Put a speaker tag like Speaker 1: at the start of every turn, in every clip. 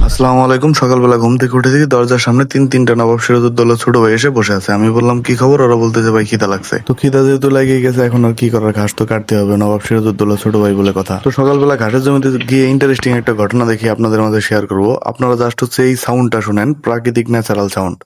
Speaker 1: আসসালামু আলাইকুম। সকালবেলা ঘুম থেকে উঠে দেখি দরজার সামনে তিনটা নবাব সিরাজউদ্দৌলা ছোট ভাই এসে বসে আছে। আমি বললাম কি খবর? ওরা বলতেছে ভাই খিদা লাগছে। তো খিদা যেহেতু লাগিয়ে গেছে, এখন আর কি করার, ঘাস তো কাটতে হবে, নবাব সিরাজউদ্দৌলা ছোট ভাই বলে কথা। তো সকালবেলা ঘাসের জমিতে গিয়ে ইন্টারেস্টিং একটা ঘটনা দেখি আপনাদের মাঝে শেয়ার করবো। আপনারা জাস্ট হচ্ছে এই সাউন্ডটা শুনেন, প্রাকৃতিক ন্যাচারাল সাউন্ড।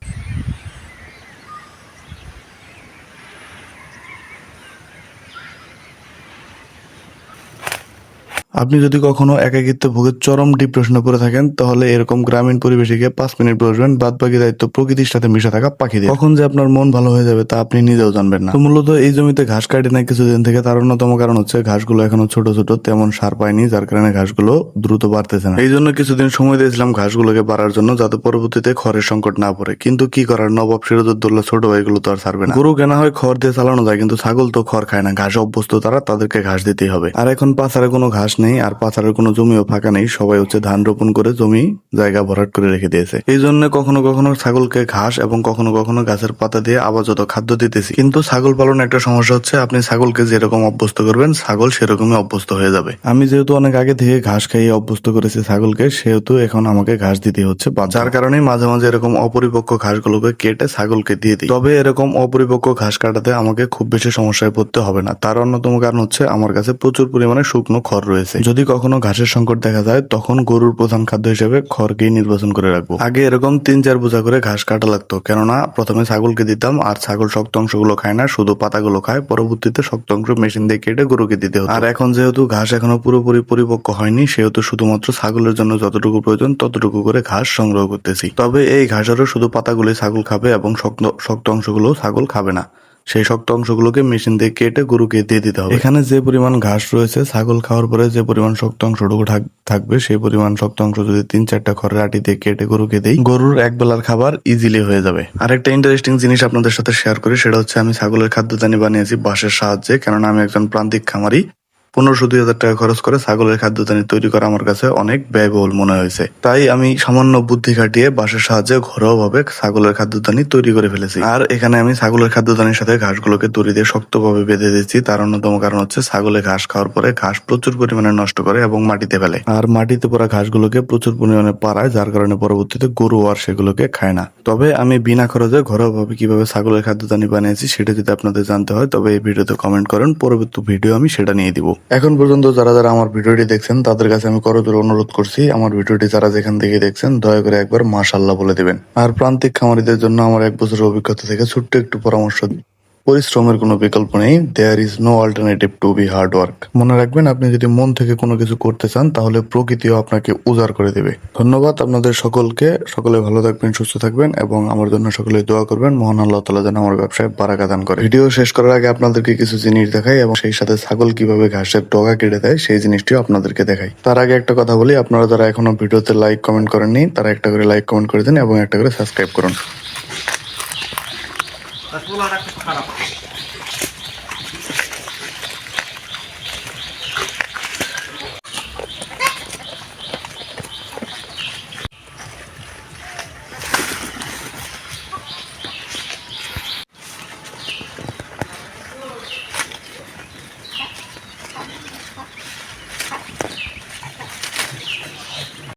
Speaker 1: আপনি যদি কখনো একাকিত্ব ভোগে চরম ডিপ্রেশনে পড়ে থাকেন, তাহলে এরকম গ্রামীণ পরিবেশে গিয়ে 5 মিনিট বসবেন। বাদ বাকি দায়িত্ব প্রকৃতির সাথে মিশে থাকা পাখিদের। কখন যে আপনার মন ভালো হয়ে যাবে তা আপনি নিজেও জানবেন না। তো মূলত এই জমিতে ঘাস কাটে না কিছুদিন থেকে, তার অন্যতম কারণ হচ্ছে ঘাসগুলো এখনো ছোট ছোট, তেমন সার পায়নি, যার কারণে ঘাসগুলো দ্রুত বাড়তেছে না। এই জন্য কিছুদিন সময় দিয়েছিলাম ঘাসগুলোকে বাড়ার জন্য, যাতে পরবর্তীতে খড়ের সংকট না পড়ে। কিন্তু কি করার, নবাব সিরাজউদ্দৌলা ছোট ভাইগুলো তো আর ছাড়বে না। গরু কেনা হয় খড় দিয়ে চালানো যায়, কিন্তু ছাগল তো খড় খায় না, ঘাস অভ্যস্ত তারা, তাদেরকে ঘাস দিতেই হবে। আর এখন পাচারে কোনো ঘাস নেই, আর পাচারের কোনো জমিও ফাঁকা নেই। সবাই হচ্ছে ধান রোপণ করে জমি জায়গা ভরাট করে রেখে দিয়েছে। এই জন্য কখনো কখনো ছাগলকে ঘাস এবং কখনো কখনো গাছের পাতা দিয়ে আপাতত খাদ্য দিতেছি। কিন্তু ছাগল পালনে একটা সমস্যা হচ্ছে, আপনি ছাগলকে যেরকম অভ্যস্ত করবেন ছাগল সেরকমই অভ্যস্ত হয়ে যাবে। আমি যেহেতু অনেক আগে থেকে ঘাস খাইয়ে অভ্যস্ত করেছি ছাগলকে, সেহেতু এখন আমাকে ঘাস দিতে হচ্ছে, যার কারণে মাঝে মাঝে এরকম অপরিপক্ক ঘাসগুলোকে কেটে ছাগলকে দিয়ে দিই। তবে এরকম অপরিপক্ক ঘাস কাটাতে আমাকে খুব বেশি সমস্যায় পড়তে হবে না। তার অন্যতম কারণ হচ্ছে আমার কাছে প্রচুর পরিমাণে শুকনো খড় রয়েছে। যদি কখনো ঘাসের সংকট দেখা যায়, তখন গরুর প্রধান খাদ্য হিসেবে খড়কেই নির্বাচন করে রাখবো। আগে এরকম 3-4 বোঝা করে ঘাস কাটা লাগতো, কেননা প্রথমে ছাগলকে দিতাম, আর ছাগল শক্ত অংশগুলো খায় না, শুধু পাতাগুলো খায়। পরবর্তীতে শক্ত অংশ মেশিন দিয়ে কেটে গরুকে দিতে হতো। আর এখন যেহেতু ঘাস এখনো পুরোপুরি পরিপক্ক হয়নি, সেহেতু শুধুমাত্র ছাগলের জন্য যতটুকু প্রয়োজন ততটুকু করে ঘাস সংগ্রহ করতেছি। তবে এই ঘাসেরও শুধু পাতাগুলোই ছাগল খাবে এবং শক্ত অংশগুলো ছাগল খাবে না। সেই শক্ত অংশগুলোকে মেশিন দিয়ে কেটে গরুকে দিয়ে দিতে হবে। এখানে যে পরিমাণ ঘাস রয়েছে, ছাগল খাওয়ার পরে যে পরিমাণ শক্ত অংশটুকু থাকবে, সেই পরিমাণ শক্ত অংশ যদি 3-4টা খড়ের আটি দিয়ে কেটে গরুকে দেই, গরুর এক বেলার খাবার ইজিলি হয়ে যাবে। আর একটা ইন্টারেস্টিং জিনিস আপনাদের সাথে শেয়ার করি, সেটা হচ্ছে আমি ছাগলের খাদ্যদানি বানিয়েছি বাঁশের সাহায্যে, কেননা আমি একজন প্রান্তিক খামারি। 1500-2000 টাকা খরচ করে ছাগলের খাদ্যদানি তৈরি করা আমার কাছে অনেক ব্যয়বহুল মনে হয়েছে। তাই আমি সামান্য বুদ্ধি খাটিয়ে বাঁশের সাহায্যে ঘরোয়াভাবে ছাগলের খাদ্যদানি তৈরি করে ফেলেছি। আর এখানে আমি ছাগলের খাদ্যদানির সাথে ঘাসগুলোকে দড়ি দিয়ে শক্তভাবে বেঁধে দিচ্ছি। তার অন্যতম কারণ হচ্ছে ছাগলে ঘাস খাওয়ার পরে ঘাস প্রচুর পরিমাণে নষ্ট করে এবং মাটিতে ফেলে। আর মাটিতে পড়া ঘাসগুলোকে প্রচুর পরিমাণে পাড়ায়, যার কারণে পরবর্তীতে গরু আর সেগুলোকে খায় না। তবে আমি বিনা খরচে ঘরোয়াভাবে কিভাবে ছাগলের খাদ্যদানি বানিয়েছি সেটা যদি আপনাদের জানতে হয়, তবে এই ভিডিওতে কমেন্ট করেন, পরবর্তী ভিডিও আমি সেটা নিয়ে দিব। এখন পর্যন্ত যারা যারা আমার ভিডিওটি দেখছেন তাদের কাছে আমি করজোড়ে অনুরোধ করছি, আমার ভিডিওটি যারা যেখান থেকে দেখছেন দয়া করে একবার মাশাআল্লাহ বলে দিবেন। আর প্রান্তিক খামারিদের জন্য আমার 1 বছরের অভিজ্ঞতা থেকে ছোট্ট একটু পরামর্শ, পরিশ্রমের কোনো বিকল্প নেই। There is no alternative to be hard work. মনে রাখবেন, আপনি যদি মন থেকে কোনো কিছু করতে চান, তাহলে প্রকৃতিও আপনাকে উজাড় করে দেবে। ধন্যবাদ আপনাদের সকলকে। সকলে ভালো থাকবেন, সুস্থ থাকবেন এবং আমার জন্য সকলে দোয়া করবেন। মহান আল্লাহ তাআলা যেন আমার ব্যবসায় বারাকা দান করে। ভিডিও শেষ করার আগে আপনাদেরকে কিছু জিনিস দেখাই এবং সেই সাথে ছাগল কিভাবে ঘাসের ডগা কেটে দেয় সেই জিনিসটিও আপনাদেরকে দেখাই। তার আগে একটা কথা বলি, আপনারা যারা এখনো ভিডিওতে লাইক কমেন্ট করেননি, তারা একটা করে লাইক কমেন্ট করে দিন এবং একটা করে সাবস্ক্রাইব করুন।